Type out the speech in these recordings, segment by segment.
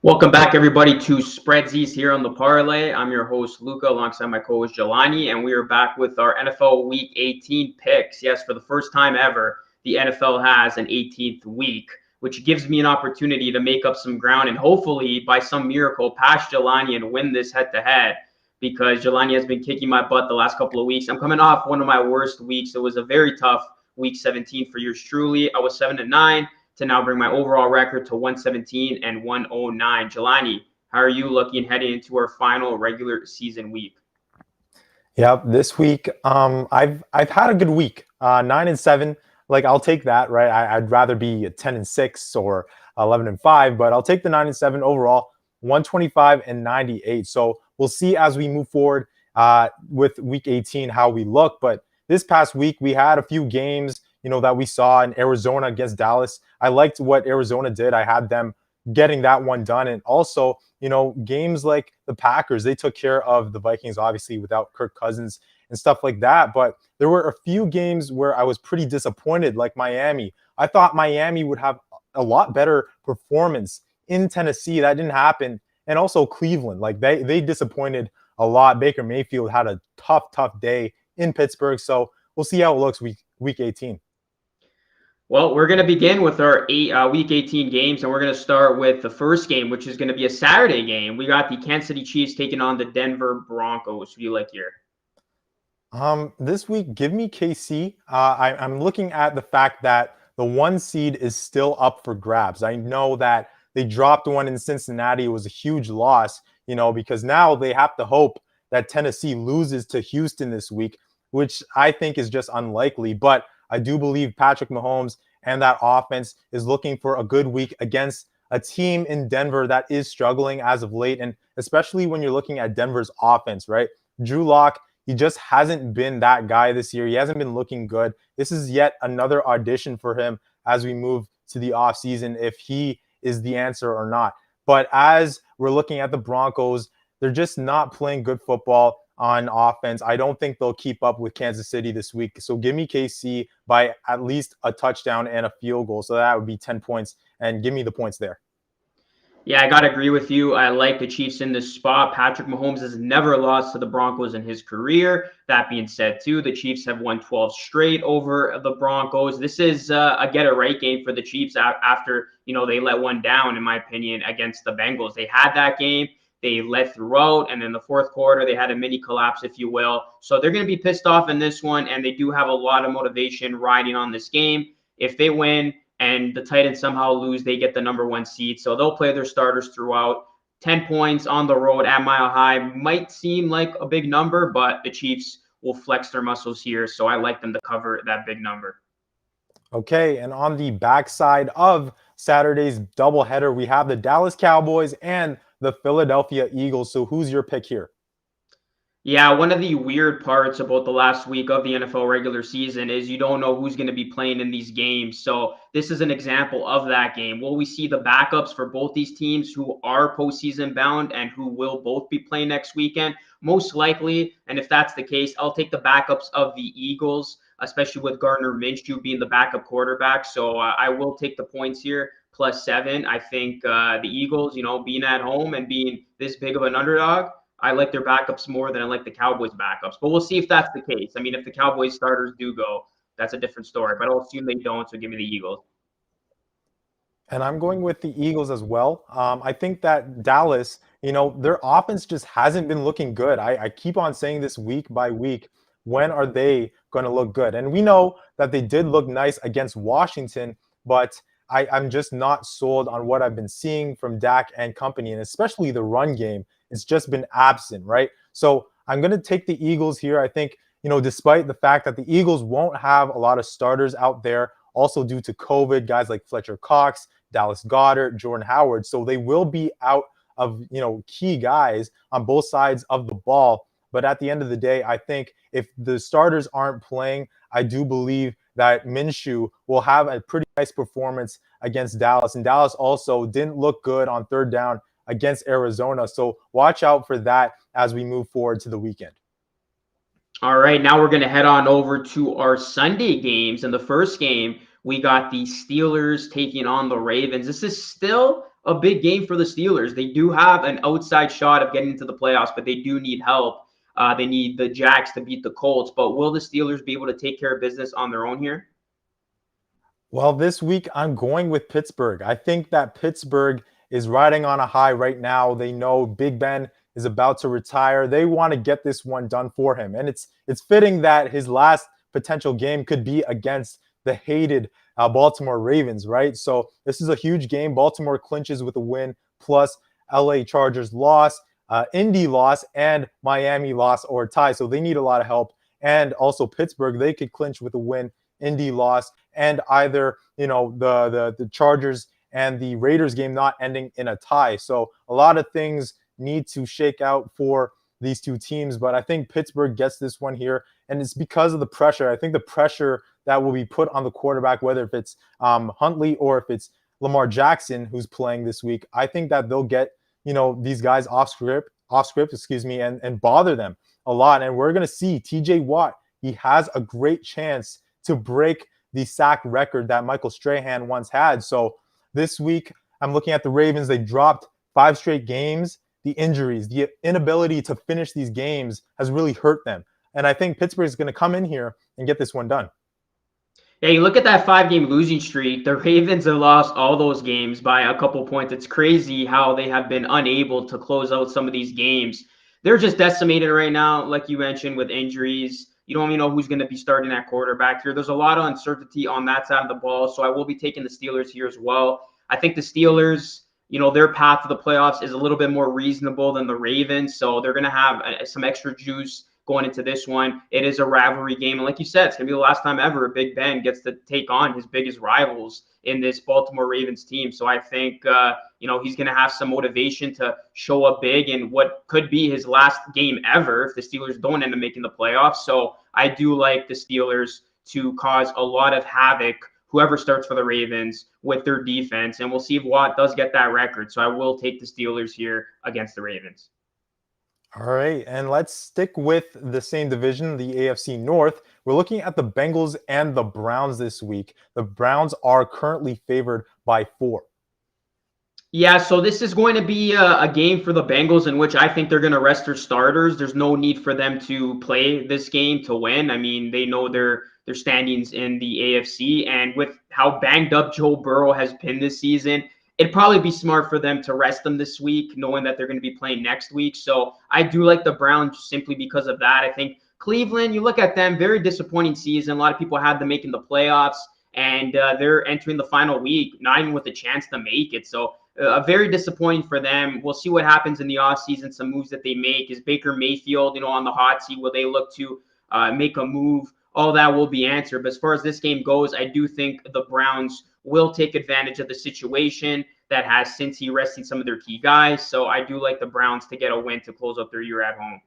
Welcome back, everybody, to SPREADZIES here on the Parlay. I'm your host, Luca, alongside my co-host, Jelani, and we are back with our NFL Week 18 picks. Yes, for the first time ever, the NFL has an 18th week, which gives me an opportunity to make up some ground and hopefully, by some miracle, pass Jelani and win this head-to-head because Jelani has been kicking my butt the last couple of weeks. I'm coming off one of my worst weeks. It was a very tough Week 17 for yours truly. I was 7-9. To now bring my overall record to 117 and 109. Jelani, how are you looking heading into our final regular season week? Yep, this week I've had a good week. 9-7, like I'll take that, right? I'd rather be 10-6 or 11-5, but I'll take the 9-7 overall, 125 and 98. So we'll see as we move forward with week 18 how we look. But this past week we had a few games that we saw in Arizona against Dallas. I liked what Arizona did. I had them getting that one done. And also, games like the Packers, they took care of the Vikings, obviously, without Kirk Cousins and stuff like that. But there were a few games where I was pretty disappointed, like Miami. I thought Miami would have a lot better performance in Tennessee. That didn't happen. And also Cleveland, like they disappointed a lot. Baker Mayfield had a tough day in Pittsburgh. So we'll see how it looks week 18. Well, we're going to begin with our Week 18 games, and we're going to start with the first game, which is going to be a Saturday game. We got the Kansas City Chiefs taking on the Denver Broncos. Who do you like here? This week, give me KC. I'm looking at the fact that the 1 seed is still up for grabs. I know that they dropped one in Cincinnati. It was a huge loss, because now they have to hope that Tennessee loses to Houston this week, which I think is just unlikely. But I do believe Patrick Mahomes and that offense is looking for a good week against a team in Denver that is struggling as of late. And especially when you're looking at Denver's offense, right? Drew Lock, he just hasn't been that guy this year. He hasn't been looking good. This is yet another audition for him as we move to the offseason, if he is the answer or not. But as we're looking at the Broncos, they're just not playing good football on offense. I don't think they'll keep up with Kansas City this week. So give me KC by at least a touchdown and a field goal. So that would be 10 points. And give me the points there. Yeah, I got to agree with you. I like the Chiefs in this spot. Patrick Mahomes has never lost to the Broncos in his career. That being said, too, the Chiefs have won 12 straight over the Broncos. This is a get-it-right game for the Chiefs after, they let one down, in my opinion, against the Bengals. They had that game. They led throughout, and in the fourth quarter, they had a mini collapse, if you will. So they're going to be pissed off in this one, and they do have a lot of motivation riding on this game. If they win and the Titans somehow lose, they get the number 1 seed. So they'll play their starters throughout. 10 points on the road at Mile High might seem like a big number, but the Chiefs will flex their muscles here. So I like them to cover that big number. Okay, and on the backside of Saturday's doubleheader, we have the Dallas Cowboys and the Philadelphia Eagles. So who's your pick here? Yeah, one of the weird parts about the last week of the NFL regular season is you don't know who's going to be playing in these games. So this is an example of that game. Will we see the backups for both these teams who are postseason bound and who will both be playing next weekend? Most likely. And if that's the case, I'll take the backups of the Eagles, especially with Gardner Minshew being the backup quarterback. So I will take the points here, +7. I think the Eagles, being at home and being this big of an underdog, I like their backups more than I like the Cowboys backups. But we'll see if that's the case. I mean, if the Cowboys starters do go, that's a different story. But I'll assume they don't, so give me the Eagles. And I'm going with the Eagles as well. I think that Dallas, their offense just hasn't been looking good. I keep on saying this week by week. When are they going to look good? And we know that they did look nice against Washington, but I'm just not sold on what I've been seeing from Dak and company, and especially the run game. It's just been absent, right? So I'm going to take the Eagles here. I think, despite the fact that the Eagles won't have a lot of starters out there, also due to COVID, guys like Fletcher Cox, Dallas Goedert, Jordan Howard. So they will be out of, key guys on both sides of the ball. But at the end of the day, I think if the starters aren't playing, I do believe that Minshew will have a pretty nice performance against Dallas. And Dallas also didn't look good on third down against Arizona. So watch out for that as we move forward to the weekend. All right, now we're going to head on over to our Sunday games. In the first game, we got the Steelers taking on the Ravens. This is still a big game for the Steelers. They do have an outside shot of getting into the playoffs, but they do need help. They need the Jags to beat the Colts. But will the Steelers be able to take care of business on their own here? Well, this week I'm going with Pittsburgh. I think that Pittsburgh is riding on a high right now. They know Big Ben is about to retire. They want to get this one done for him. And it's fitting that his last potential game could be against the hated Baltimore Ravens, right? So this is a huge game. Baltimore clinches with a win, plus LA Chargers loss, Indy loss, and Miami loss or tie. So they need a lot of help. And also Pittsburgh, they could clinch with a win, Indy loss, and either the Chargers and the Raiders game not ending in a tie. So a lot of things need to shake out for these two teams, but I think Pittsburgh gets this one here, and it's because of the pressure. I think the pressure that will be put on the quarterback, whether if it's Huntley or if it's Lamar Jackson who's playing this week, I think that they'll get these guys off script, and bother them a lot. And we're gonna see T.J. Watt. He has a great chance to break the sack record that Michael Strahan once had. So this week, I'm looking at the Ravens. They dropped 5 straight games. The injuries, the inability to finish these games has really hurt them. And I think Pittsburgh is going to come in here and get this one done. Yeah, you look at that 5-game losing streak. The Ravens have lost all those games by a couple points. It's crazy how they have been unable to close out some of these games. They're just decimated right now, like you mentioned, with injuries. You don't even know who's going to be starting at quarterback here. There's a lot of uncertainty on that side of the ball, so I will be taking the Steelers here as well. I think the Steelers, their path to the playoffs is a little bit more reasonable than the Ravens, so they're going to have some extra juice going into this one. It is a rivalry game, and like you said, it's going to be the last time ever Big Ben gets to take on his biggest rivals in this Baltimore Ravens team. So I think he's going to have some motivation to show up big in what could be his last game ever if the Steelers don't end up making the playoffs. So I do like the Steelers to cause a lot of havoc, whoever starts for the Ravens, with their defense. And we'll see if Watt does get that record. So I will take the Steelers here against the Ravens. All right, and let's stick with the same division, the AFC North. We're looking at the Bengals and the Browns this week. The Browns are currently favored by 4. Yeah, so this is going to be a game for the Bengals in which I think they're going to rest their starters. There's no need for them to play this game to win. I mean, they know their standings in the AFC, and with how banged up Joe Burrow has been this season, it'd probably be smart for them to rest them this week, knowing that they're going to be playing next week. So I do like the Browns simply because of that. I think Cleveland, you look at them, very disappointing season. A lot of people had them making the playoffs, and they're entering the final week, not even with a chance to make it. So very disappointing for them. We'll see what happens in the offseason, some moves that they make. Is Baker Mayfield, on the hot seat? Will they look to make a move? All that will be answered. But as far as this game goes, I do think the Browns will take advantage of the situation that has Cincy resting some of their key guys. So I do like the Browns to get a win to close out their year at home.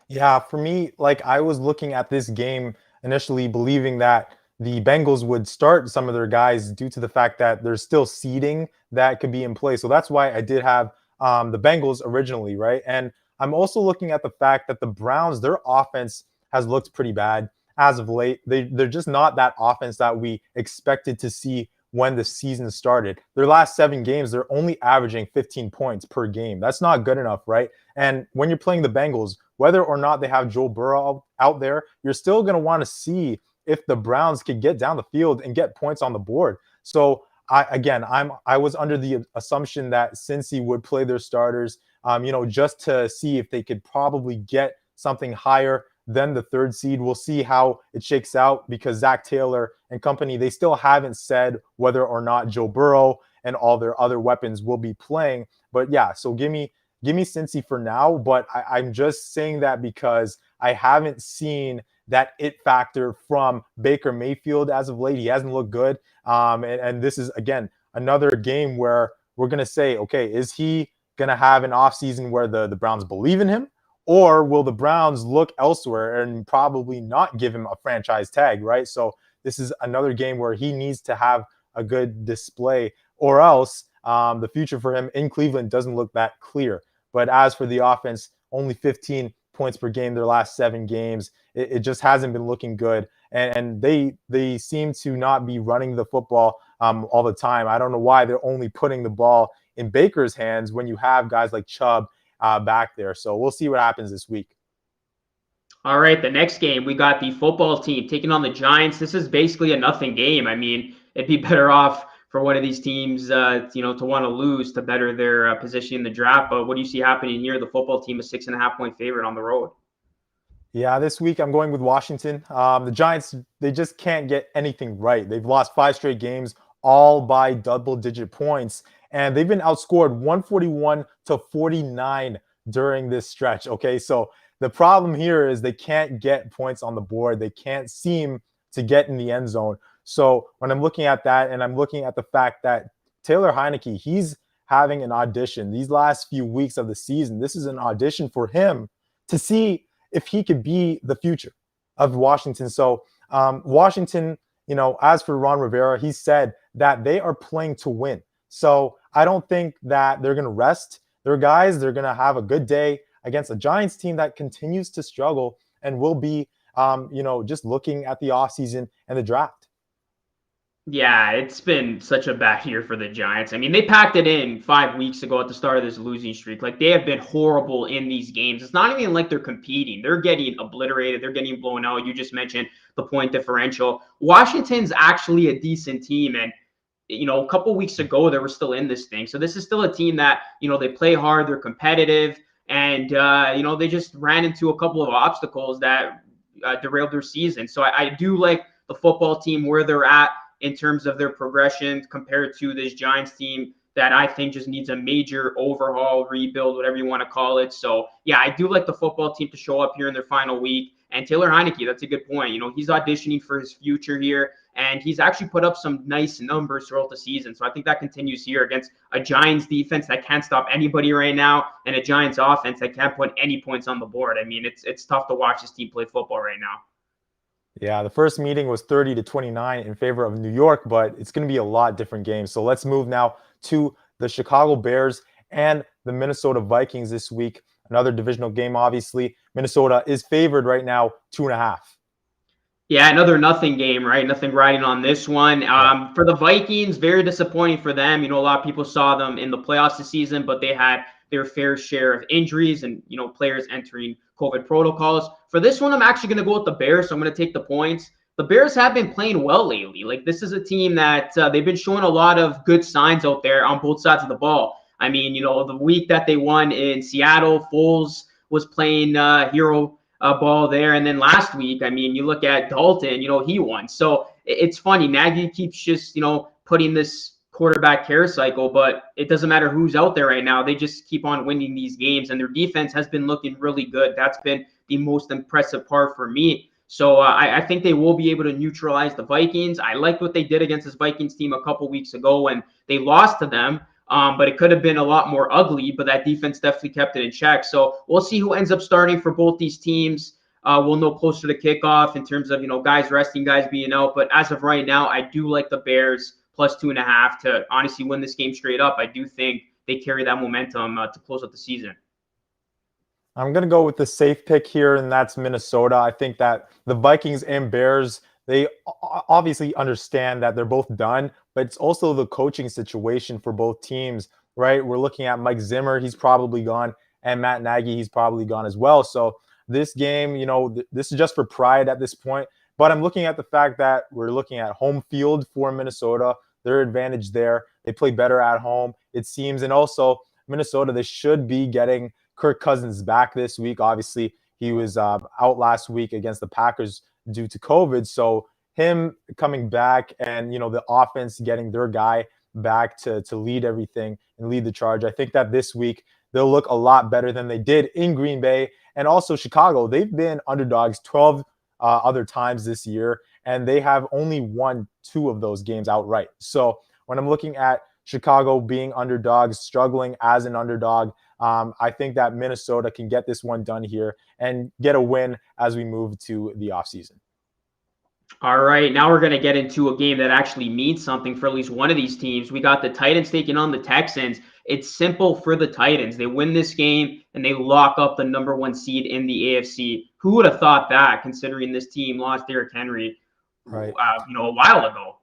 Yeah, for me, like I was looking at this game initially believing that the Bengals would start some of their guys due to the fact that there's still seeding that could be in play. So that's why I did have the Bengals originally, right? And I'm also looking at the fact that the Browns, their offense has looked pretty bad as of late. They're just not that offense that we expected to see when the season started. Their last 7 games, they're only averaging 15 points per game. That's not good enough, right? And when you're playing the Bengals, whether or not they have Joe Burrow out there, you're still going to want to see if the Browns could get down the field and get points on the board. So I was under the assumption that Cincy would play their starters, just to see if they could probably get something higher than the 3rd seed. We'll see how it shakes out because Zach Taylor and company, they still haven't said whether or not Joe Burrow and all their other weapons will be playing. But yeah, so give me Cincy for now. But I'm just saying that because I haven't seen that it factor from Baker Mayfield as of late. He hasn't looked good. And this is, again, another game where we're going to say, okay, is he going to have an offseason where the Browns believe in him? Or will the Browns look elsewhere and probably not give him a franchise tag, right? So this is another game where he needs to have a good display, or else the future for him in Cleveland doesn't look that clear. But as for the offense, only 15 points per game their last 7 games. It just hasn't been looking good. And they seem to not be running the football all the time. I don't know why they're only putting the ball in Baker's hands when you have guys like Chubb back there. So we'll see what happens this week. All right, the next game, we got the football team taking on the Giants. This is basically a nothing game. I mean, it'd be better off for one of these teams, to want to lose to better their position in the draft. But what do you see happening here? The football team is 6.5-point favorite on the road. Yeah, this week I'm going with Washington. The Giants, they just can't get anything right. They've lost 5 straight games, all by double-digit points, and they've been outscored 141-49 during this stretch. Okay, so the problem here is they can't get points on the board. They can't seem to get in the end zone. So when I'm looking at that, and I'm looking at the fact that Taylor Heineke, he's having an audition these last few weeks of the season. This is an audition for him to see if he could be the future of Washington. So Washington, as for Ron Rivera, he said that they are playing to win. So I don't think that they're going to rest their guys. They're going to have a good day against a Giants team that continues to struggle and will be, just looking at the offseason and the draft. Yeah, it's been such a bad year for the Giants. I mean, they packed it in 5 weeks ago at the start of this losing streak. Like, they have been horrible in these games. It's not even like they're competing. They're getting obliterated. They're getting blown out. You just mentioned the point differential. Washington's actually a decent team. And, a couple weeks ago, they were still in this thing. So this is still a team that, they play hard. They're competitive. And, they just ran into a couple of obstacles that derailed their season. So I do like the football team where they're at in terms of their progression compared to this Giants team that I think just needs a major overhaul, rebuild, whatever you want to call it. So, yeah, I do like the football team to show up here in their final week. And Taylor Heineke, that's a good point. He's auditioning for his future here, and he's actually put up some nice numbers throughout the season. So I think that continues here against a Giants defense that can't stop anybody right now, and a Giants offense that can't put any points on the board. I mean, it's tough to watch this team play football right now. Yeah, the first meeting was 30-29 in favor of New York, but it's going to be a lot different games. So let's move now to the Chicago Bears and the Minnesota Vikings this week. Another divisional game, obviously. Minnesota is favored right now, 2.5. Yeah, another nothing game, right? Nothing riding on this one. For the Vikings, very disappointing for them. A lot of people saw them in the playoffs this season, but they had their fair share of injuries and, players entering COVID protocols. For this one, I'm actually going to go with the Bears, so I'm going to take the points. The Bears have been playing well lately. Like, this is a team that they've been showing a lot of good signs out there on both sides of the ball. I mean, the week that they won in Seattle, Foles was playing hero ball there. And then last week, I mean, you look at Dalton, he won. So it's funny. Nagy keeps just, putting this quarterback care cycle, but it doesn't matter who's out there right now. They just keep on winning these games, and their defense has been looking really good. That's been the most impressive part for me. So I think they will be able to neutralize the Vikings. I liked what they did against this Vikings team a couple weeks ago when they lost to them. But it could have been a lot more ugly, but that defense definitely kept it in check. So we'll see who ends up starting for both these teams. We'll know closer to kickoff in terms of, guys resting, guys being out. But as of right now, I do like the Bears plus 2.5 to honestly win this game straight up. I do think they carry that momentum to close out the season. I'm going to go with the safe pick here, and that's Minnesota. I think that the Vikings and Bears, they obviously understand that they're both done, but it's also the coaching situation for both teams, right? We're looking at Mike Zimmer. He's probably gone. And Matt Nagy, he's probably gone as well. So this game, this is just for pride at this point. But I'm looking at the fact that we're looking at home field for Minnesota, their advantage there. They play better at home, it seems. And also, Minnesota, they should be getting Kirk Cousins back this week. Obviously, he was out last week against the Packers due to COVID. So him coming back and, the offense getting their guy back to lead everything and lead the charge. I think that this week they'll look a lot better than they did in Green Bay. And also Chicago, they've been underdogs 12 other times this year, and they have only won 2 of those games outright. So when I'm looking at Chicago being underdogs, struggling as an underdog, I think that Minnesota can get this one done here and get a win as we move to the offseason. All right, now we're going to get into a game that actually means something for at least one of these teams. We got the Titans taking on the Texans. It's simple for the Titans. They win this game, and they lock up the #1 seed in the AFC. Who would have thought that, considering this team lost Derrick Henry, right? A while ago?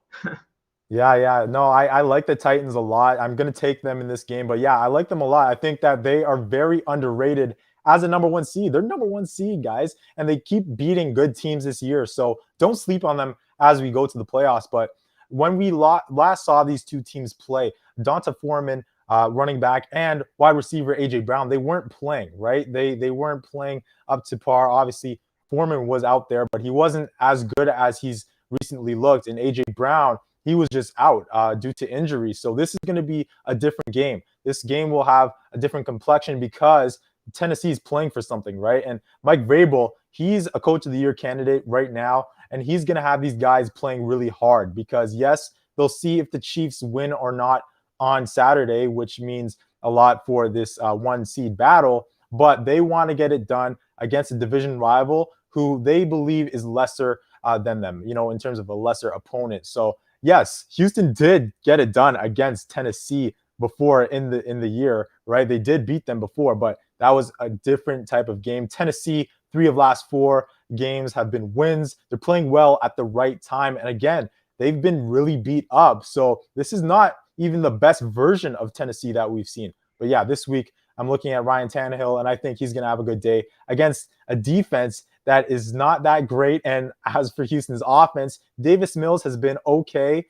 Yeah. No, I like the Titans a lot. I'm going to take them in this game, but yeah, I like them a lot. I think that they are very underrated as a number one seed. They're number one seed, guys, and they keep beating good teams this year. So don't sleep on them as we go to the playoffs. But when we last saw these two teams play, Donta Foreman, running back, and wide receiver AJ Brown, they weren't playing, right? They weren't playing up to par. Obviously, Foreman was out there, but he wasn't as good as he's recently looked. And AJ Brown, he was just out due to injury. So this is going to be a different game. This game will have a different complexion because Tennessee is playing for something, right? And Mike Vrabel, he's a coach of the year candidate right now, and he's going to have these guys playing really hard because, yes, they'll see if the Chiefs win or not on Saturday, which means a lot for this one seed battle, but they want to get it done against a division rival who they believe is lesser than them, in terms of a lesser opponent. So yes, Houston did get it done against Tennessee before in the year, right? They did beat them before, but that was a different type of game. Tennessee, 3 of last 4 games have been wins. They're playing well at the right time. And again, they've been really beat up. So this is not even the best version of Tennessee that we've seen. But yeah, this week I'm looking at Ryan Tannehill, and I think he's going to have a good day against a defense that is not that great. And as for Houston's offense, Davis Mills has been okay,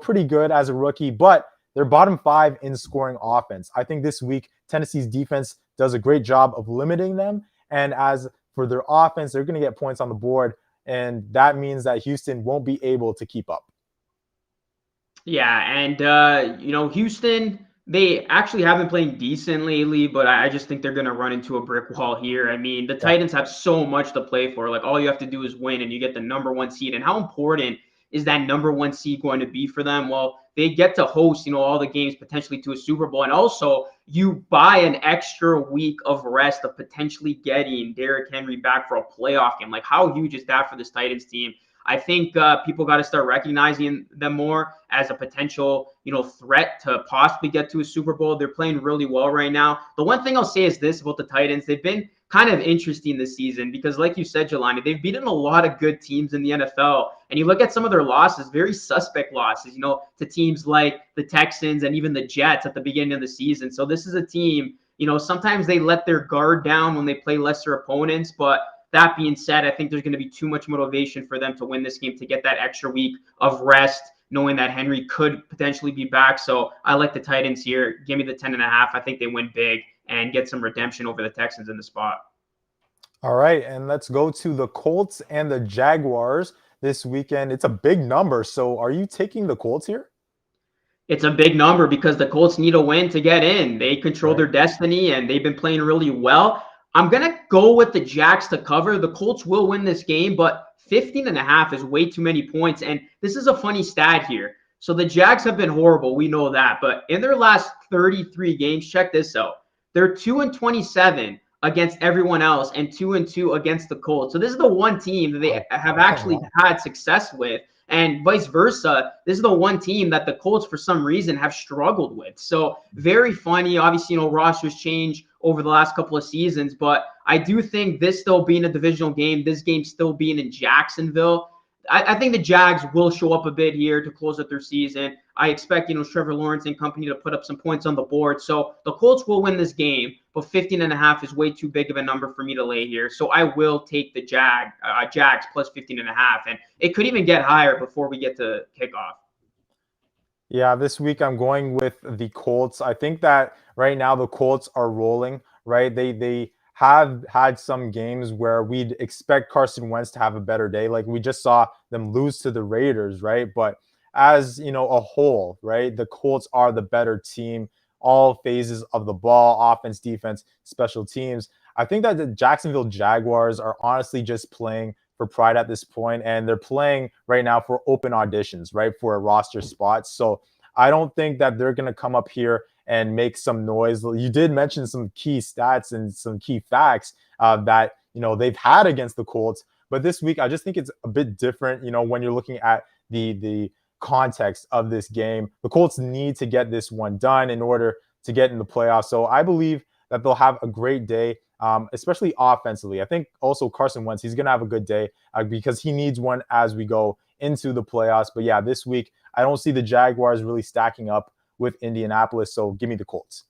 pretty good as a rookie, but they're bottom 5 in scoring offense. I think this week, Tennessee's defense does a great job of limiting them. And as for their offense, they're going to get points on the board. And that means that Houston won't be able to keep up. Yeah, and Houston, they actually have been playing decent lately, but I just think they're going to run into a brick wall here. I mean, the Yeah. Titans have so much to play for. Like, all you have to do is win, and you get the number one seed. And how important is that number one seed going to be for them? Well, they get to host, all the games potentially to a Super Bowl, and also you buy an extra week of rest of potentially getting Derrick Henry back for a playoff game. Like, how huge is that for this Titans team? I think people got to start recognizing them more as a potential, threat to possibly get to a Super Bowl. They're playing really well right now. The one thing I'll say is this about the Titans: they've been kind of interesting this season because, like you said, Jelani, they've beaten a lot of good teams in the NFL. And you look at some of their losses, very suspect losses, to teams like the Texans and even the Jets at the beginning of the season. So this is a team, sometimes they let their guard down when they play lesser opponents, but that being said, I think there's going to be too much motivation for them to win this game, to get that extra week of rest, knowing that Henry could potentially be back. So I like the Titans here. Give me the 10.5. I think they win big and get some redemption over the Texans in the spot. All right, and let's go to the Colts and the Jaguars this weekend. It's a big number. So are you taking the Colts here? It's a big number because the Colts need a win to get in. They control Right. their destiny, and they've been playing really well. I'm going to go with the Jags to cover. The Colts will win this game, but 15.5 is way too many points. And this is a funny stat here. So the Jags have been horrible. We know that. But in their last 33 games, check this out. They're 2-27 against everyone else and 2-2 against the Colts. So this is the one team that they have actually had success with. And vice versa, this is the one team that the Colts, for some reason, have struggled with. So very funny. Obviously, rosters change over the last couple of seasons, but I do think this still being a divisional game, this game still being in Jacksonville, I think the Jags will show up a bit here to close out their season. I expect, Trevor Lawrence and company to put up some points on the board. So the Colts will win this game, but 15.5 is way too big of a number for me to lay here. So I will take the Jags plus 15.5. And it could even get higher before we get to kickoff. Yeah, this week I'm going with the Colts. I think that right now the Colts are rolling, right? They have had some games where we'd expect Carson Wentz to have a better day. Like we just saw them lose to the Raiders, right? But as a whole, right, the Colts are the better team, all phases of the ball, offense, defense, special teams. I think that the Jacksonville Jaguars are honestly just playing for pride at this point, and they're playing right now for open auditions, right, for a roster spot. So I don't think that they're going to come up here and make some noise. You did mention some key stats and some key facts that they've had against the Colts, but this week I just think it's a bit different. When you're looking at the context of this game, the Colts need to get this one done in order to get in the playoffs. So I believe that they'll have a great day, especially offensively. I think also Carson Wentz, he's going to have a good day because he needs one as we go into the playoffs. But yeah, this week I don't see the Jaguars really stacking up with Indianapolis. So give me the Colts.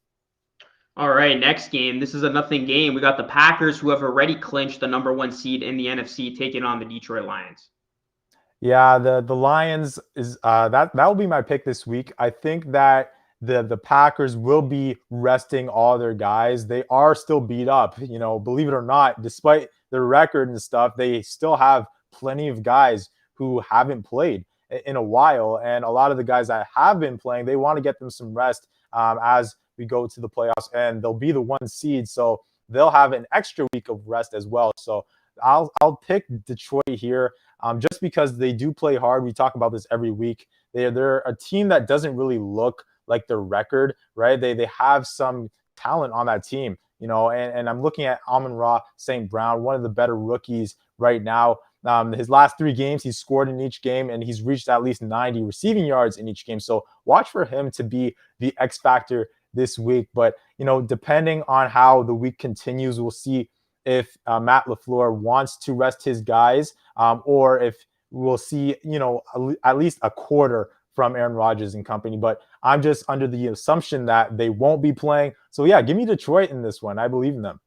All right, next game. This is a nothing game. We got the Packers, who have already clinched the #1 seed in the NFC, taking on the Detroit Lions. Yeah, the Lions is that will be my pick this week. I think that the Packers will be resting all their guys. They are still beat up, believe it or not, despite their record and stuff, they still have plenty of guys who haven't played in a while. And a lot of the guys that have been playing, they want to get them some rest as we go to the playoffs, and they'll be the 1 seed. So they'll have an extra week of rest as well. So I'll pick Detroit here just because they do play hard. We talk about this every week. They're a team that doesn't really look like their record, right? They have some talent on that team, and I'm looking at Amon-Ra St. Brown, one of the better rookies right now. His last 3 games, he's scored in each game, and he's reached at least 90 receiving yards in each game. So watch for him to be the X factor this week. But, depending on how the week continues, we'll see if Matt LaFleur wants to rest his guys or if we'll see, at least a quarter from Aaron Rodgers and company. But I'm just under the assumption that they won't be playing. So, yeah, give me Detroit in this one. I believe in them.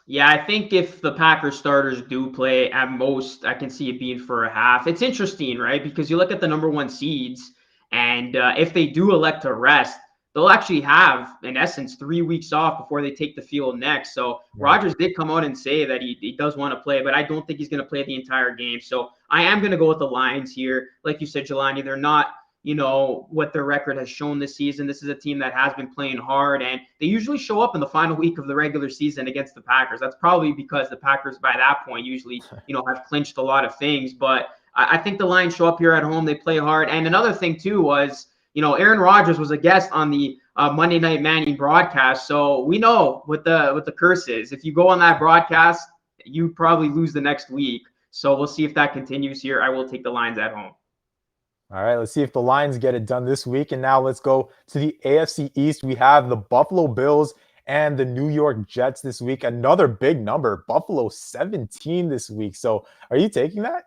Yeah, I think if the Packers starters do play, at most, I can see it being for a half. It's interesting, right? Because you look at the #1 seeds, and if they do elect to rest, they'll actually have, in essence, 3 weeks off before they take the field next. So Right. Rodgers did come out and say that he does want to play, but I don't think he's going to play the entire game. So I am going to go with the Lions here. Like you said, Jelani, they're not what their record has shown this season. This is a team that has been playing hard, and they usually show up in the final week of the regular season against the Packers. That's probably because the Packers, by that point, usually, have clinched a lot of things. But I think the Lions show up here at home. They play hard. And another thing, too, was, Aaron Rodgers was a guest on the Monday Night Manning broadcast. So we know what the curse is. If you go on that broadcast, you probably lose the next week. So we'll see if that continues here. I will take the Lions at home. All right, let's see if the Lions get it done this week. And now let's go to the AFC East. We have the Buffalo Bills and the New York Jets this week. Another big number, Buffalo 17 this week. So are you taking that?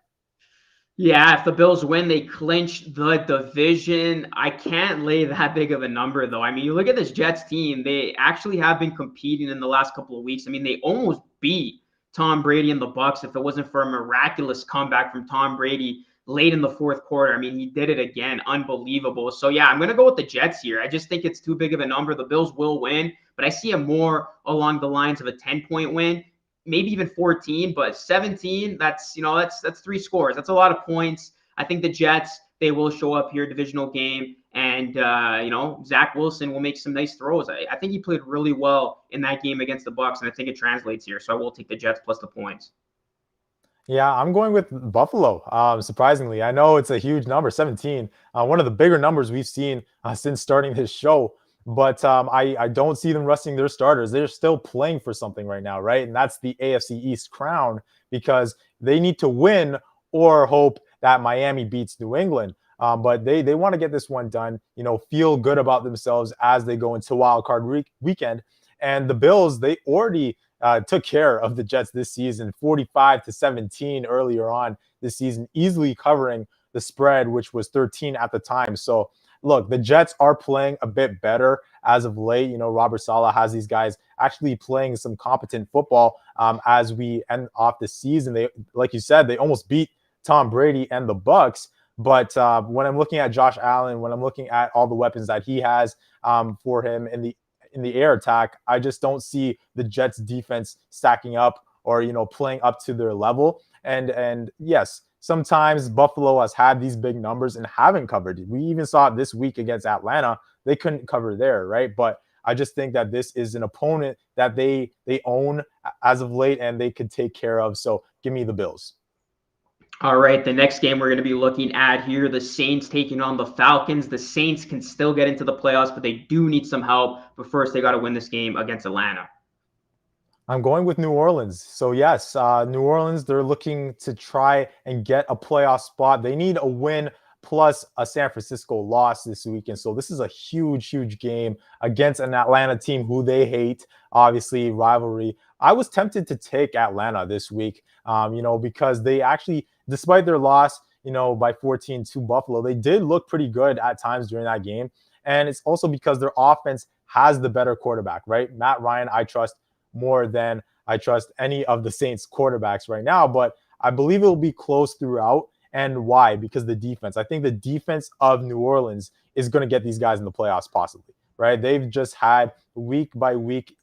Yeah, if the Bills win, they clinch the division. I can't lay that big of a number, though. I mean, you look at this Jets team, they actually have been competing in the last couple of weeks. I mean, they almost beat Tom Brady and the Bucs if it wasn't for a miraculous comeback from Tom Brady late in the fourth quarter. I mean, he did it again. Unbelievable. So, yeah, I'm going to go with the Jets here. I just think it's too big of a number. The Bills will win, but I see it more along the lines of a 10-point win, maybe even 14, but 17, that's 3 scores. That's a lot of points. I think the Jets, they will show up here, divisional game, and Zach Wilson will make some nice throws. I think he played really well in that game against the Bucs, and I think it translates here. So I will take the Jets plus the points. Yeah, I'm going with Buffalo. Surprisingly, I know it's a huge number, 17, one of the bigger numbers we've seen since starting this show. But I don't see them resting their starters. They're still playing for something right now, right? And that's the AFC East crown because they need to win or hope that Miami beats New England. But they want to get this one done, feel good about themselves as they go into wild card weekend. And the Bills, they already took care of the Jets this season, 45-17 earlier on this season, easily covering the spread, which was 13 at the time. So look, the Jets are playing a bit better as of late. Robert Saleh has these guys actually playing some competent football as we end off the season. They, like you said, they almost beat Tom Brady and the Bucs. But when I'm looking at Josh Allen, when I'm looking at all the weapons that he has for him in the air attack, I just don't see the Jets defense stacking up or, playing up to their level. And yes, sometimes Buffalo has had these big numbers and haven't covered. We even saw it this week against Atlanta. They couldn't cover there, right? But I just think that this is an opponent that they own as of late and they could take care of. So give me the Bills. All right, the next game we're going to be looking at here, the Saints taking on the Falcons. The Saints can still get into the playoffs, but they do need some help. But first, they got to win this game against Atlanta. I'm going with New Orleans. So yes, New Orleans, they're looking to try and get a playoff spot. They need a win plus a San Francisco loss this weekend. So this is a huge, huge game against an Atlanta team who they hate, obviously rivalry. I was tempted to take Atlanta this week, because they actually, despite their loss, by 14 to Buffalo, they did look pretty good at times during that game. And it's also because their offense has the better quarterback, right? Matt Ryan, I trust more than I trust any of the Saints quarterbacks right now, but I believe it will be close throughout. And why? Because the defense. I think the defense of New Orleans is going to get these guys in the playoffs, possibly, right? They've just had week by week,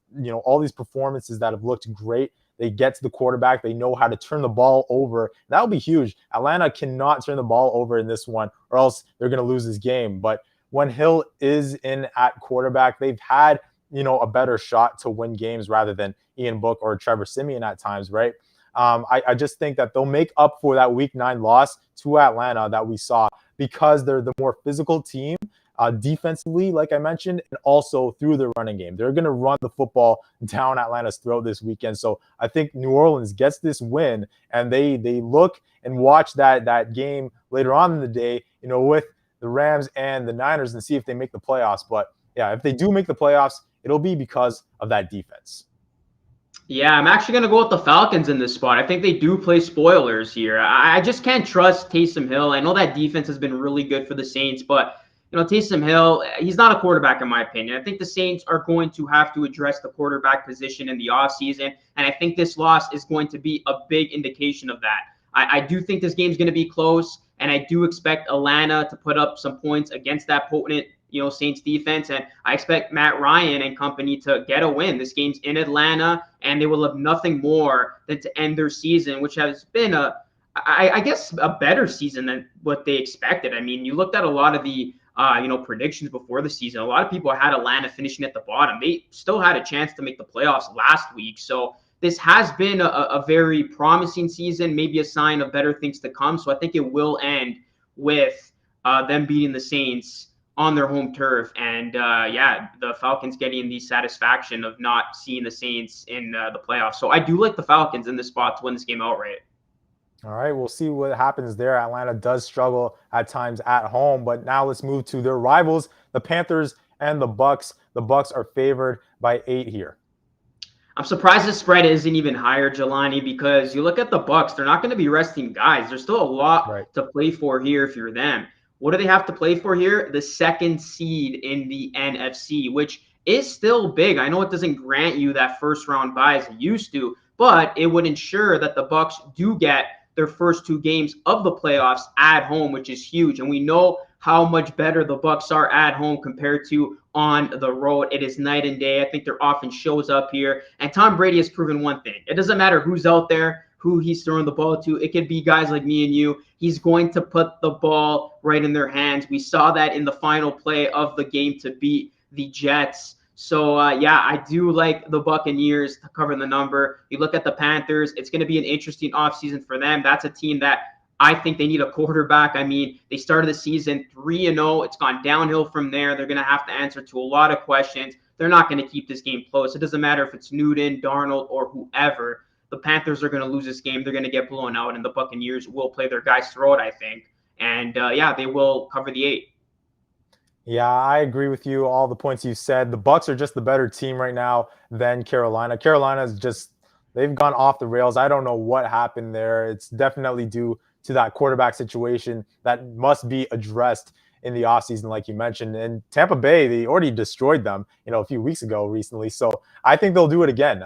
all these performances that have looked great. They get to the quarterback. They know how to turn the ball over. That'll be huge. Atlanta cannot turn the ball over in this one, or else they're going to lose this game. But when Hill is in at quarterback, they've had, a better shot to win games rather than Ian Book or Trevor Siemian at times, right? I just think that they'll make up for that Week 9 loss to Atlanta that we saw because they're the more physical team defensively, like I mentioned, and also through the running game. They're going to run the football down Atlanta's throat this weekend. So I think New Orleans gets this win, and they look and watch that game later on in the day, with the Rams and the Niners and see if they make the playoffs. But yeah, if they do make the playoffs, it'll be because of that defense. Yeah, I'm actually going to go with the Falcons in this spot. I think they do play spoilers here. I just can't trust Taysom Hill. I know that defense has been really good for the Saints, but Taysom Hill, he's not a quarterback in my opinion. I think the Saints are going to have to address the quarterback position in the offseason, and I think this loss is going to be a big indication of that. I do think this game's going to be close, and I do expect Atlanta to put up some points against that potent Saints defense. And I expect Matt Ryan and company to get a win. This game's in Atlanta, and they will have nothing more than to end their season, which has been I guess a better season than what they expected. I mean, you looked at a lot of the predictions before the season. A lot of people had Atlanta finishing at the bottom. They still had a chance to make the playoffs last week. So this has been a very promising season, maybe a sign of better things to come. So I think it will end with them beating the Saints on their home turf. And the Falcons getting the satisfaction of not seeing the Saints in the playoffs. So I do like the Falcons in this spot to win this game outright. All right, we'll see what happens there. Atlanta does struggle at times at home, but now let's move to their rivals, the Panthers and the Bucks. The Bucks are favored by 8 here. I'm surprised the spread isn't even higher, Jelani, because you look at the Bucks, they're not going to be resting guys. There's still a lot to play for here if you're them. What do they have to play for here? The second seed in the NFC, which is still big. I know it doesn't grant you that first round bye as it used to, but it would ensure that the Bucks do get their first 2 games of the playoffs at home, which is huge. And we know how much better the Bucks are at home compared to on the road. It is night and day. I think their offense shows up here. And Tom Brady has proven one thing. It doesn't matter who's out there, who he's throwing the ball to. It could be guys like me and you. He's going to put the ball right in their hands. We saw that in the final play of the game to beat the Jets. So, I do like the Buccaneers to cover the number. You look at the Panthers, it's going to be an interesting offseason for them. That's a team that I think they need a quarterback. I mean, they started the season 3-0. It's gone downhill from there. They're going to have to answer to a lot of questions. They're not going to keep this game close. It doesn't matter if it's Newton, Darnold, or whoever. The Panthers are going to lose this game. They're going to get blown out, and the Buccaneers will play their guys through it, I think. And, they will cover the 8. Yeah, I agree with you. All the points you said. The Bucks are just the better team right now than Carolina. Carolina's just, they've gone off the rails. I don't know what happened there. It's definitely due to that quarterback situation that must be addressed in the offseason, like you mentioned. And Tampa Bay, they already destroyed them, a few weeks ago recently. So I think they'll do it again.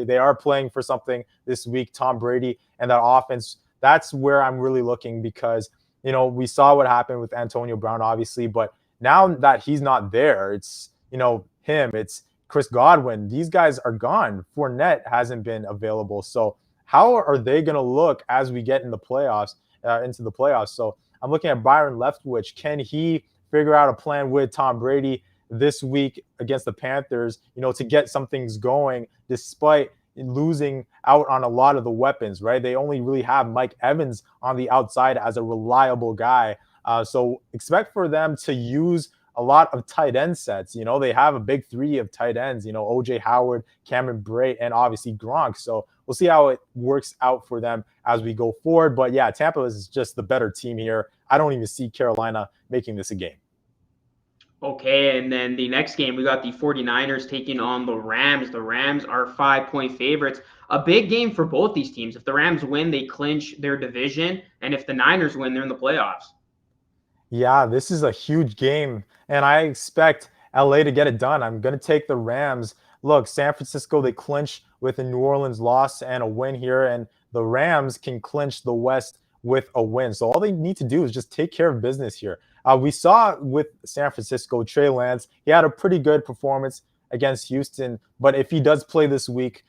They are playing for something this week. Tom Brady and that offense, that's where I'm really looking because, we saw what happened with Antonio Brown, obviously, but now that he's not there, it's, him, it's Chris Godwin. These guys are gone. Fournette hasn't been available. So how are they going to look as we get in the playoffs, into the playoffs? So I'm looking at Byron Leftwich. Can he figure out a plan with Tom Brady this week against the Panthers, to get some things going despite losing out on a lot of the weapons, right? They only really have Mike Evans on the outside as a reliable guy. So expect for them to use a lot of tight end sets. They have a big 3 of tight ends, OJ Howard, Cameron Brate, and obviously Gronk. So we'll see how it works out for them as we go forward. But yeah, Tampa is just the better team here. I don't even see Carolina making this a game. Okay, and then the next game, we got the 49ers taking on the Rams. The Rams are 5-point favorites. A big game for both these teams. If the Rams win, they clinch their division, and if the Niners win, they're in the playoffs. Yeah, this is a huge game, and I expect LA to get it done. I'm going to take the Rams. Look, San Francisco, they clinch with a New Orleans loss and a win here, and the Rams can clinch the West with a win. So all they need to do is just take care of business here. We saw with San Francisco, Trey Lance, he had a pretty good performance against Houston, but if he does play this week,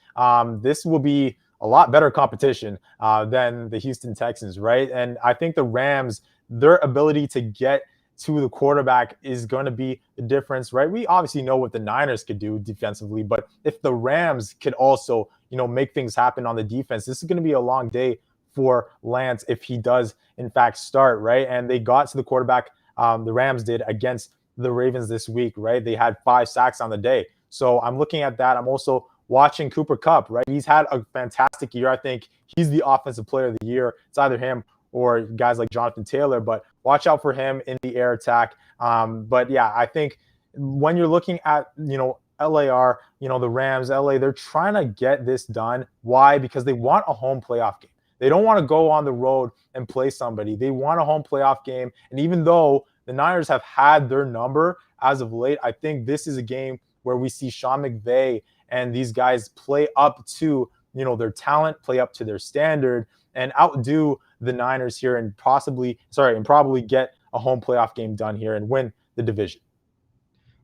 this will be a lot better competition than the Houston Texans, right? And I think the Rams, their ability to get to the quarterback is going to be the difference, right? We obviously know what the Niners could do defensively, but if the Rams could also, make things happen on the defense, this is going to be a long day for Lance if he does, in fact, start, right? And they got to the quarterback, the Rams did against the Ravens this week, right? They had 5 sacks on the day. So I'm looking at that. I'm also watching Cooper Kupp, right? He's had a fantastic year. I think he's the offensive player of the year. It's either him or guys like Jonathan Taylor, but watch out for him in the air attack. But yeah, I think when you're looking at, LAR, the Rams, LA, they're trying to get this done. Why? Because they want a home playoff game. They don't want to go on the road and play somebody. They want a home playoff game. And even though the Niners have had their number as of late, I think this is a game where we see Sean McVay and these guys play up to, their talent, play up to their standard, and outdo the Niners here and probably get a home playoff game done here and win the division.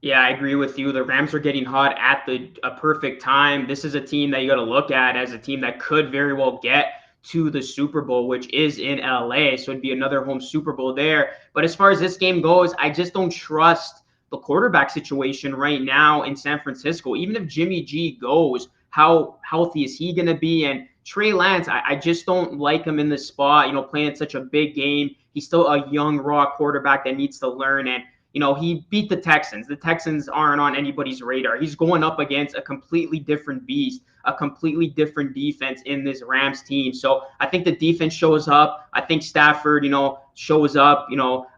Yeah, I agree with you. The Rams are getting hot at a perfect time. This is a team that you got to look at as a team that could very well get to the Super Bowl, which is in LA. So it'd be another home Super Bowl there. But as far as this game goes, I just don't trust the quarterback situation right now in San Francisco. Even if Jimmy G goes, how healthy is he going to be? And Trey Lance, I just don't like him in the spot, playing such a big game. He's still a young, raw quarterback that needs to learn. And he beat the Texans. The Texans aren't on anybody's radar. He's going up against a completely different beast, a completely different defense in this Rams team. So I think the defense shows up. I think Stafford, shows up,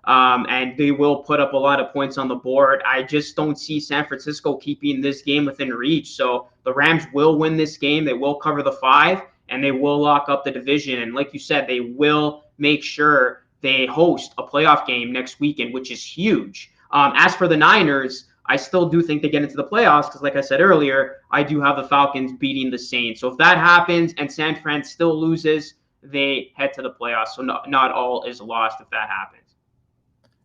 and they will put up a lot of points on the board. I just don't see San Francisco keeping this game within reach. So the Rams will win this game. They will cover the 5, and they will lock up the division. And like you said, they will make sure they host a playoff game next weekend, which is huge. As for the Niners, I still do think they get into the playoffs because, like I said earlier, I do have the Falcons beating the Saints. So if that happens and San Fran still loses, they head to the playoffs. So not all is lost if that happens.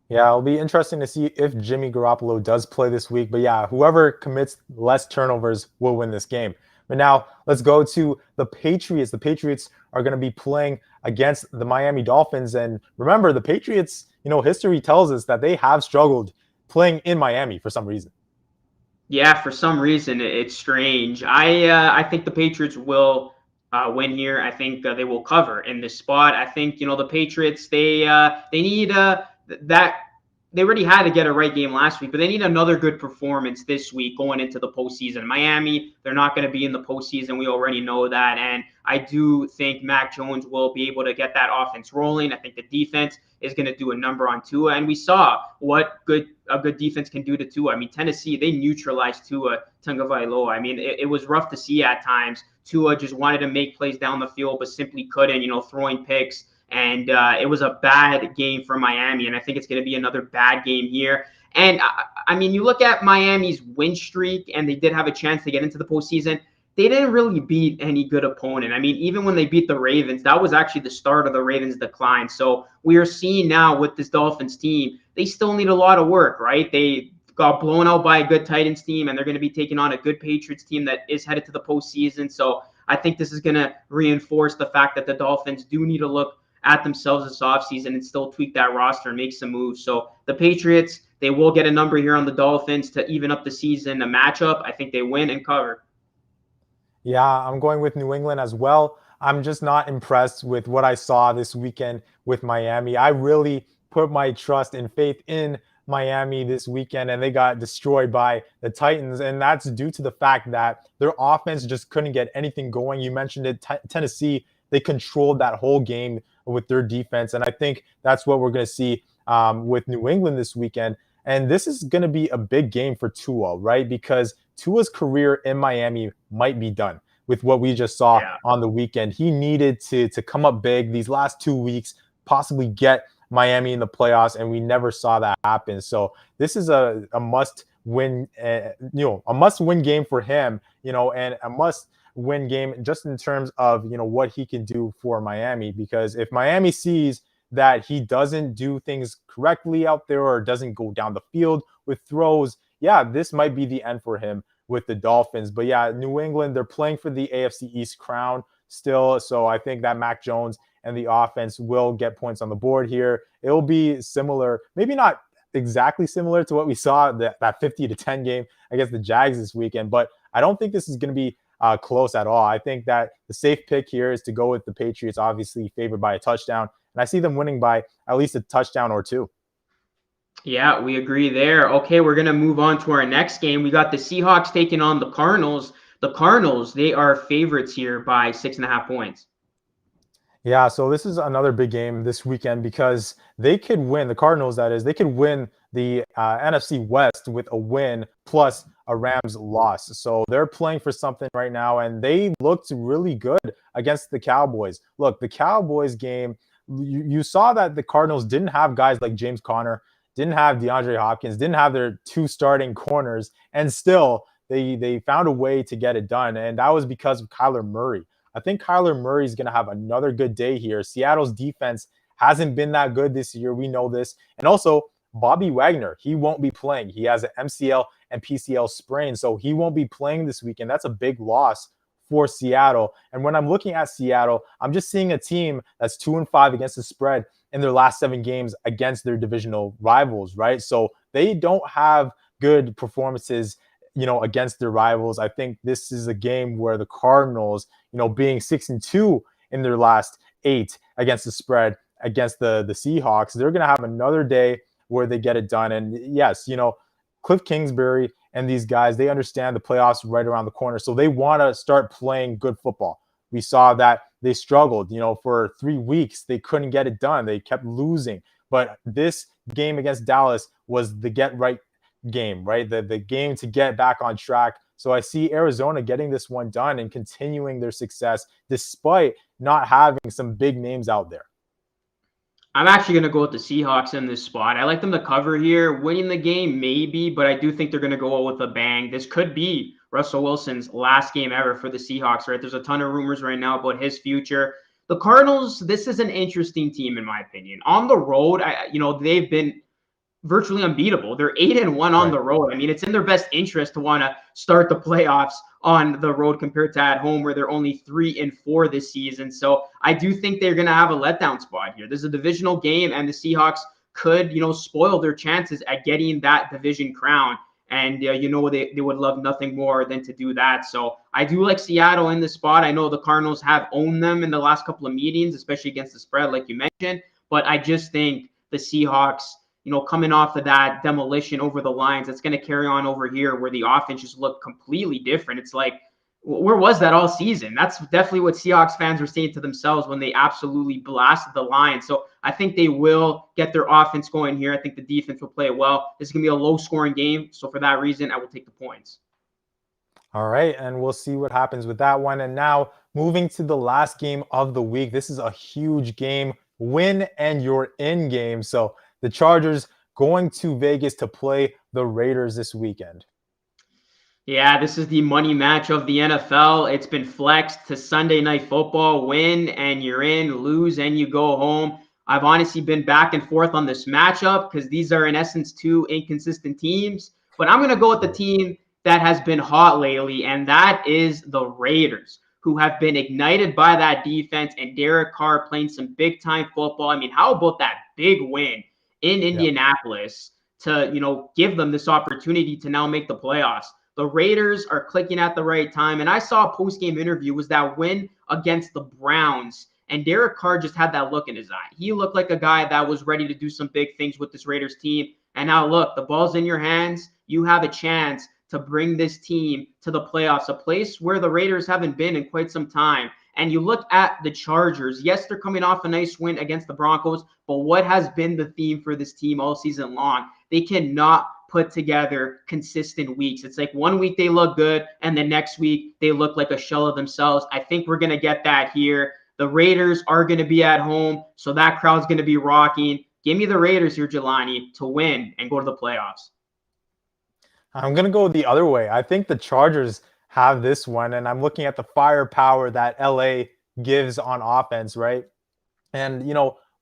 Yeah, it'll be interesting to see if Jimmy Garoppolo does play this week. But yeah, whoever commits less turnovers will win this game. But now let's go to the Patriots. The Patriots are going to be playing against the Miami Dolphins. And remember, the Patriots, history tells us that they have struggled playing in Miami for some reason. Yeah, for some reason, it's strange. I think the Patriots will win here. I think they will cover in this spot. I think, the Patriots, they need that. They already had to get a right game last week, but they need another good performance this week going into the postseason. Miami, they're not going to be in the postseason. We already know that. And I do think Mac Jones will be able to get that offense rolling. I think the defense is going to do a number on Tua. And we saw what a good defense can do to Tua. I mean, Tennessee, they neutralized Tua Tagovailoa. I mean, it was rough to see at times. Tua just wanted to make plays down the field, but simply couldn't, throwing picks. And it was a bad game for Miami, and I think it's going to be another bad game here. And, I mean, you look at Miami's win streak, and they did have a chance to get into the postseason. They didn't really beat any good opponent. I mean, even when they beat the Ravens, that was actually the start of the Ravens' decline. So we are seeing now with this Dolphins team, they still need a lot of work, right? They got blown out by a good Titans team, and they're going to be taking on a good Patriots team that is headed to the postseason. So I think this is going to reinforce the fact that the Dolphins do need to look at themselves this offseason and still tweak that roster and make some moves. So the Patriots, they will get a number here on the Dolphins to even up the season. A matchup, I think they win and cover. Yeah, I'm going with New England as well. I'm just not impressed with what I saw this weekend with Miami. I really put my trust and faith in Miami this weekend, and they got destroyed by the Titans. And that's due to the fact that their offense just couldn't get anything going. You mentioned it, Tennessee, they controlled that whole game with their defense. And I think that's what we're going to see with New England this weekend. And this is going to be a big game for Tua, right? Because Tua's career in Miami might be done with what we just saw Yeah. on the weekend. He needed to come up big these last 2 weeks, possibly get Miami in the playoffs, and we never saw that happen. So this is a must win, a must win game for him, and a must win game just in terms of what he can do for Miami. Because if Miami sees that he doesn't do things correctly out there or doesn't go down the field with throws, yeah, this might be the end for him with the Dolphins. But yeah, New England, they're playing for the AFC East crown still. So I think that Mac Jones and the offense will get points on the board here. It'll be similar, maybe not exactly similar to what we saw that 50-10 game against the Jags this weekend, but I don't think this is going to be close at all. I think that the safe pick here is to go with the Patriots, obviously favored by a touchdown, and I see them winning by at least a touchdown or two. Yeah, we agree there. Okay, we're going to move on to our next game. We got the Seahawks taking on the Cardinals. The Cardinals, they are favorites here by 6.5 points. Yeah, so this is another big game this weekend because they could win, the Cardinals, that is, they could win the NFC West with a win plus a Rams loss. So they're playing for something right now, and they looked really good against the Cowboys. Look, the Cowboys game, you saw that the Cardinals didn't have guys like James Conner, didn't have DeAndre Hopkins, didn't have their two starting corners, and still they found a way to get it done. And that was because of Kyler Murray. I think Kyler Murray is going to have another good day here. Seattle's defense hasn't been that good this year. We know this. And also, Bobby Wagner, he won't be playing. He has an MCL and PCL sprain, so he won't be playing this weekend. That's a big loss for Seattle. And when I'm looking at Seattle, I'm just seeing a team that's 2-5 against the spread in their last 7 games against their divisional rivals, right? So they don't have good performances against their rivals. I think this is a game where the Cardinals, being 6-2 in their last 8 against the spread against the Seahawks, they're going to have another day where they get it done. And yes, Cliff Kingsbury and these guys, they understand the playoffs right around the corner. So they want to start playing good football. We saw that they struggled, for 3 weeks. They couldn't get it done. They kept losing. But this game against Dallas was the get right game, right? The game to get back on track. So I see Arizona getting this one done and continuing their success despite not having some big names out there. I'm actually going to go with the Seahawks in this spot. I like them to cover here. Winning the game, maybe, but I do think they're going to go out with a bang. This could be Russell Wilson's last game ever for the Seahawks, right? There's a ton of rumors right now about his future. The Cardinals, this is an interesting team, in my opinion. On the road, they've been virtually unbeatable. They're 8-1 on the road. I mean, it's in their best interest to want to start the playoffs on the road compared to at home, where they're only 3-4 this season. So I do think they're going to have a letdown spot here. This is a divisional game, and the Seahawks could, spoil their chances at getting that division crown. And, they would love nothing more than to do that. So I do like Seattle in this spot. I know the Cardinals have owned them in the last couple of meetings, especially against the spread, like you mentioned. But I just think the Seahawks, coming off of that demolition over the Lions, it's going to carry on over here where the offense just looked completely different. It's like, where was that all season? That's definitely what Seahawks fans were saying to themselves when they absolutely blasted the Lions. So I think they will get their offense going here. I think the defense will play it well. This is going to be a low-scoring game. So for that reason, I will take the points. All right, and we'll see what happens with that one. And now moving to the last game of the week. This is a huge game. Win and you're in game. So the Chargers going to Vegas to play the Raiders this weekend. Yeah, this is the money match of the NFL. It's been flexed to Sunday Night Football. Win and you're in, lose and you go home. I've honestly been back and forth on this matchup because these are in essence 2 inconsistent teams. But I'm going to go with the team that has been hot lately, and that is the Raiders, who have been ignited by that defense and Derek Carr playing some big-time football. I mean, how about that big win in Indianapolis to, give them this opportunity to now make the playoffs? The Raiders are clicking at the right time. And I saw a post-game interview, was that win against the Browns. And Derek Carr just had that look in his eye. He looked like a guy that was ready to do some big things with this Raiders team. And now look, the ball's in your hands. You have a chance to bring this team to the playoffs, a place where the Raiders haven't been in quite some time. And you look at the Chargers. Yes, they're coming off a nice win against the Broncos, but what has been the theme for this team all season long They cannot put together consistent weeks. It's like one week they look good, and the next week they look like a shell of themselves. I think we're going to get that here. The Raiders are going to be at home, so that crowd's going to be rocking. Give me the Raiders here, Jelani, to win and go to the playoffs. I'm going to go the other way. I think the Chargers have this one, and I'm looking at the firepower that LA gives on offense, right? And,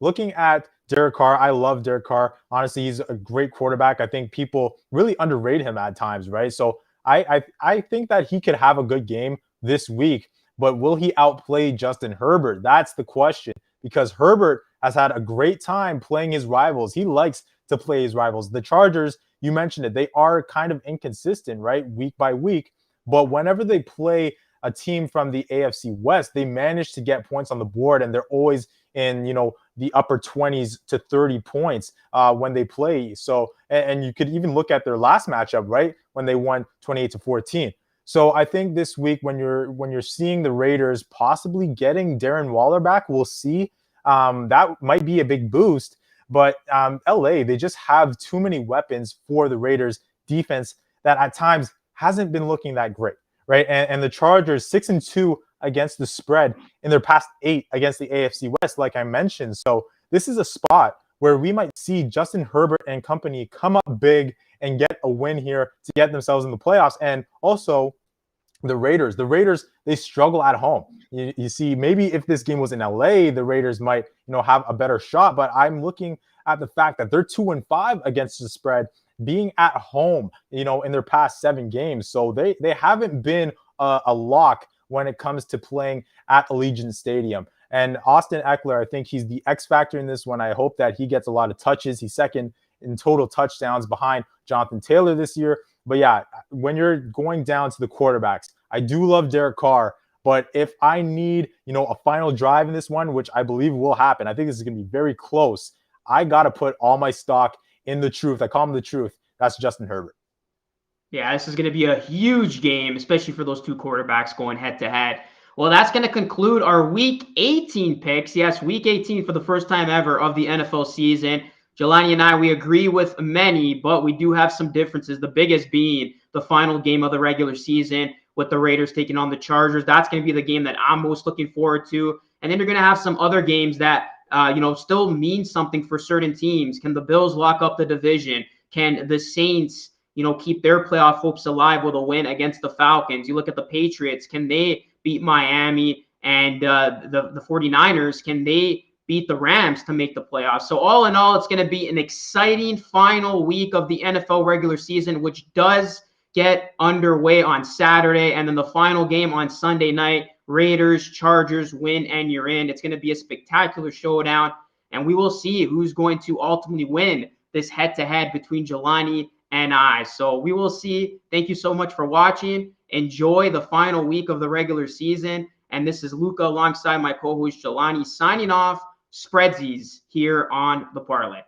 looking at Derek Carr, I love Derek Carr. Honestly, he's a great quarterback. I think people really underrate him at times, right? So I think that he could have a good game this week, but will he outplay Justin Herbert? That's the question, because Herbert has had a great time playing his rivals. He likes to play his rivals. The Chargers, you mentioned it, they are kind of inconsistent, right? Week by week. But whenever they play a team from the AFC West, they manage to get points on the board, and they're always in, the upper 20s to 30 points when they play. So, and you could even look at their last matchup, right? When they won 28-14. So I think this week, when you're seeing the Raiders possibly getting Darren Waller back, we'll see. That might be a big boost. But LA, they just have too many weapons for the Raiders defense that at times hasn't been looking that great, right? And the Chargers 6-2 against the spread in their past 8 against the AFC West, like I mentioned. So this is a spot where we might see Justin Herbert and company come up big and get a win here to get themselves in the playoffs. And also the Raiders, they struggle at home. You see, maybe if this game was in LA, the Raiders might, have a better shot. But I'm looking at the fact that they're 2-5 against the spread, being at home, in their past 7 games. So they haven't been a lock when it comes to playing at Allegiant Stadium. And Austin Eckler, I think he's the X factor in this one. I hope that he gets a lot of touches. He's second in total touchdowns behind Jonathan Taylor this year. But yeah, when you're going down to the quarterbacks, I do love Derek Carr. But if I need, a final drive in this one, which I believe will happen, I think this is going to be very close. I got to put all my stock in the truth. I call him the truth. That's Justin Herbert. Yeah, this is going to be a huge game, especially for those two quarterbacks going head to head. Well, that's going to conclude our Week 18 picks. Yes, Week 18 for the first time ever of the NFL season. Jelani and I, we agree with many, but we do have some differences. The biggest being the final game of the regular season with the Raiders taking on the Chargers. That's going to be the game that I'm most looking forward to. And then you're going to have some other games that, still mean something for certain teams. Can the Bills lock up the division? Can the Saints, keep their playoff hopes alive with a win against the Falcons? You look at the Patriots. Can they beat Miami? And the 49ers, can they beat the Rams to make the playoffs? So all in all, it's going to be an exciting final week of the NFL regular season, which does get underway on Saturday. And then the final game on Sunday night, Raiders, Chargers, win and you're in. It's going to be a spectacular showdown. And we will see who's going to ultimately win this head-to-head between Jelani and I. So we will see. Thank you so much for watching. Enjoy the final week of the regular season. And this is Luca alongside my co-host Jelani signing off. SPREADZIES here on The Parlay.